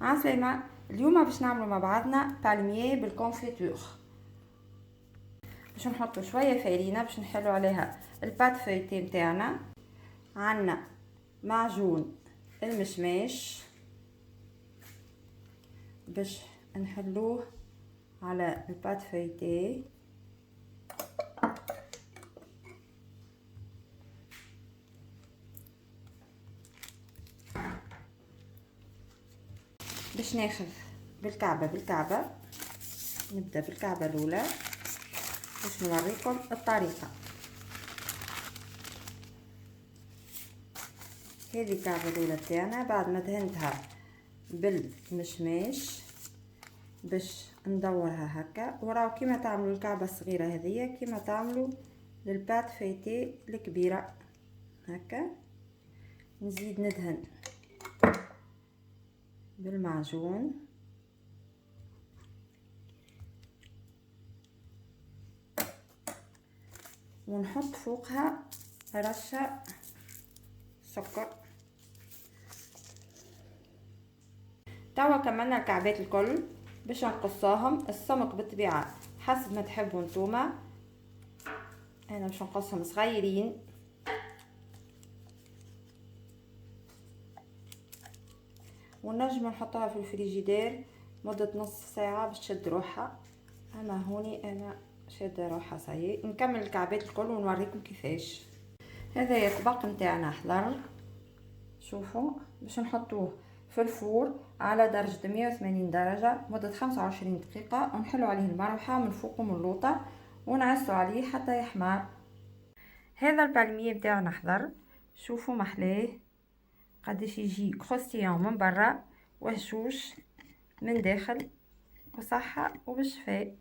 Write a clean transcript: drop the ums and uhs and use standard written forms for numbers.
عسلامة. اليوم باش نعملو مع بعضنا بالمية بالكونفيتور. باش نحطو شويه فارينه باش نحلو عليها البات فويتي متاعنا. عندنا معجون المشماش باش نحلوه على البات فويتي. باش ناخذ بالكعبه نبدا بالكعبه الاولى باش نوريكم الطريقه. هذه الكعبه الاولى تاعنا بعد ما دهنتها بالمشماش باش ندورها هكا، وراو كيما تعملوا الكعبه الصغيره هذيا كيما تعملوا للبات فايتي الكبيره هكا. نزيد ندهن بالمعجون ونحط فوقها رشة سكر. توا كملنا الكعبات الكل باش نقصاهم. السمك بالطبيعة حسب ما تحبوا نتوما، انا باش نقصهم صغيرين. ونجم نحطها في الفريجيدير مدة نص ساعة باش تشد روحها. اما هوني انا شاده روحها صايي. نكمل الكعبات الكل ونوريكم كيفاش. هذا الطبق نتاعنا حضر، شوفوا باش نحطوه في الفور على درجة 180 درجة مدة 25 دقيقة، ونحلو عليه المروحة من فوق ومن اللوطة ونعسو عليه حتى يحمر. هذا البالمية بتاعنا حضر، شوفوا محلاه قداش يجي كروستيون من برا وهشوش من داخل، وصحة وبالشفاء.